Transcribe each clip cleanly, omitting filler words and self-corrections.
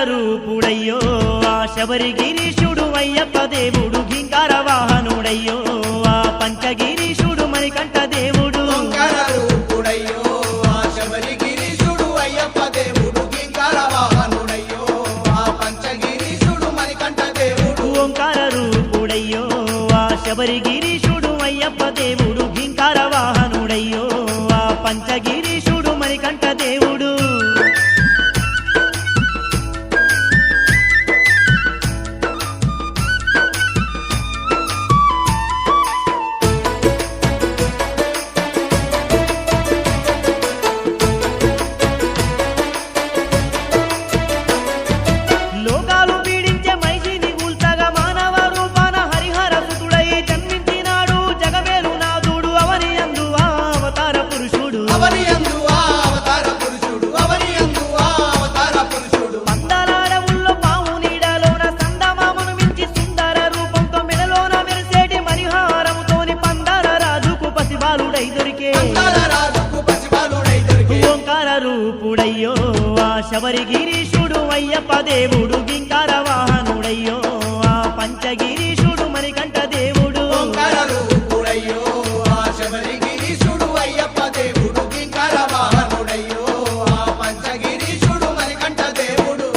రూపుడయ్యో ఆ శబరిగిరీశుడు అయ్యప్ప దేవుడు గింకార వాహనుడయ్యో ఆ పంచగిరీశుడు మణికంఠ దేవుడు ఓంకార రూపుడయ్యో ఆ శబరిగిరీశుడు అయ్యప్ప దేవుడు గింకార వాహనుడయ్యో ఆ పంచగిరీశుడు మణికంఠ దేవుడు ఓంకార రూపుడయ్యో ఆ శబరిగిరీశుడు అయ్యప్ప దేవుడు గింకార వాహనుడయ్యో ఆ పంచగిరీశుడు మణికంఠ దేవుడు లోకాలు పీడించే మైజిని గూల్చగా మానవ రూపాన హరిహర సుతుడై జన్మించినాడు జగమేలు నాథుడు అవని యందు ఆ అవతార పురుషుడు అవనియందు ఆ అవతార పురుషుడు అవనియందు ఆ అవతార పురుషుడు పందలాడవుల్లో పాము నీడలోన సందమామను మించి సుందర రూపంతో మెడలోన మెరిసేటి మణిహారముతోని పందల రాజుకు పసిబాలుడై దొరికే అందాల రాజుకు పసిబాలుడై దొరికే ఓంకార రూపుడయ్యో ఆ శబరిగిరీశుడు అయ్యప్ప దేవుడు గింకార వాహనుడయ్యో ఆ పంచగిరీశుడు మణికంఠ దేవుడు ఓంకార రూపుడయ్యో ఆ శబరిగిరీశుడు అయ్యప్ప దేవుడు గింకార వాహనుడయ్యో ఆ పంచగిరీశుడు మణికంఠ దేవుడు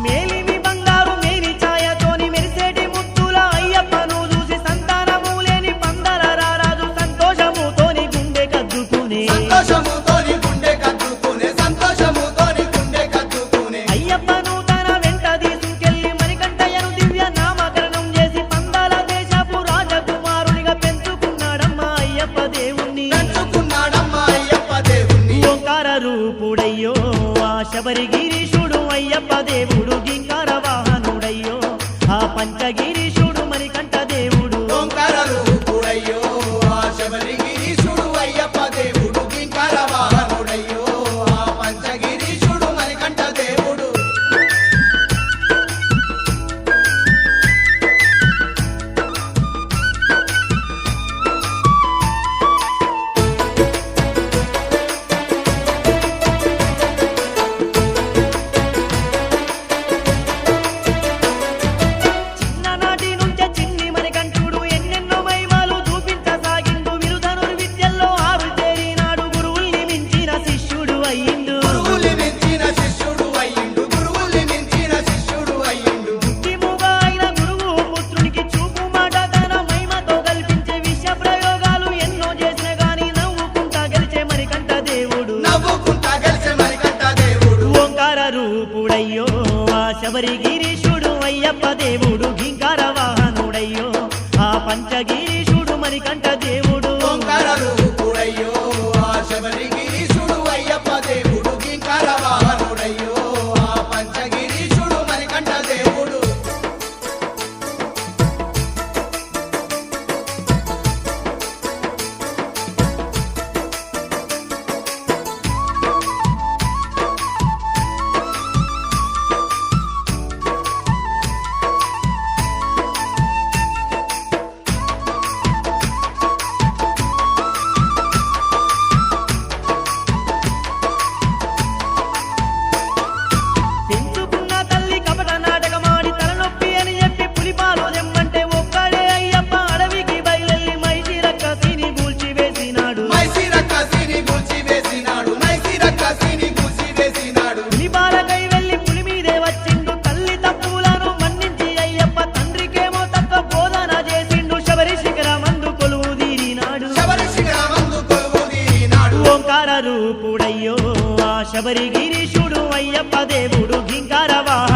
మేలిమి బంగారు మేని ఛాయతోని మెరిసేటి ముత్తుల అయ్యప్పను చూసి సంతానము లేని పందల రారాజు సంతోషముతోని గుండె కద్దుకునే సంతోషముతోని గుండె కద్దుకునే సంతోషముతోని గుండె కద్దుకునే అయ్యప్పను తన వెంట తీసుకెళ్లి మణికంఠయ్యను దివ్య నామకరణం చేసి పందాల దేశపు రాజకుమారునిగా పెంచుకున్నాడమ్మా అయ్యప్ప దేవుణ్ణి పెంచుకున్నాడమ్మా అయ్యప్ప దేవుణ్ణి ఓంకార రూపుడయ్యో ఆ శబరిగిరీశుడు అయ్యప్ప దేవుడు గింకార వాహనుడయ్యో ఆ పంచగిరీశుడు మణికంఠ దేవుడు ఓంకార రూపుడయ్యో ఆ శబరిగిరీశుడు అయ్యప్ప దేవుడు గింకార వాహనుడయ్యో ఆ పంచగిరీశుడు మణికంఠ దేవుడు చిన్ననాటి నుంచే చిన్ని మణికంఠుడు ఎన్నెన్నో మహిమలు చూపించసాగిండు విరుధనుర్ విద్యల్లో ఆరు చేరినాడు గురువుల్ని మించిన శిష్యుడు అయ్యిండు గురువుల్ని మించిన శిష్యుడు అయ్యిండు గురువుల్ని మించిన శిష్యుడు అయ్యిండు బుద్ధిముగా అయిన గురువు పుత్రునికి చూపు మాట తన మహిమతో కల్పించే విష ప్రయోగాలు ఎన్నో చేసిన గాని నవ్వుకుంటా గెలిచే మణికంఠ దేవుడు నవ్వుకుంటా గెలిచే మణికంఠ దేవుడు ఓంకార రూపుడయ్యో ఆ శబరిగిరీశుడు అయ్యప్ప దేవుడు గింకార వాహనుడయ్యో ఆ పంచగిరీశుడు మణికంఠ దేవుడు ఓంకార రూపుడయ్యో ఆ శబరిగిరీశుడు అయ్యప్ప దేవుడు గింకార వాహనుడయ్యో ఆ పంచగిరీశుడు మణికంఠ దేవుడు పెంచుకున్న తల్లి కపట నాటకమాడి తలనొప్పి అని చెప్పి పులిపాలు దెమ్మంటే ఒక్కడే అయ్యప్ప అడవికి బయలెల్లి మైసి రక్కసిని కూల్చివేసినాడు మైసీర కసిని కూల్చివేసినాడు మైసీర కసిని కూల్చివేసినాడు పులిపాలకై వెళ్ళి పులి మీదే వచ్చిండు తల్లి తప్పులను మన్నించి అయ్యప్ప తండ్రికేమో తత్వ బోధన చేసిండు శబరి శిఖరమందు కొలువు తీరినాడు శబరి శిఖరమందు కొలువు తీరినాడు ఓంకార రూపుడయ్యో ఆ శబరిగిరీశుడు అయ్యప్ప దేవుడు గింకార వాహనుడయ్యో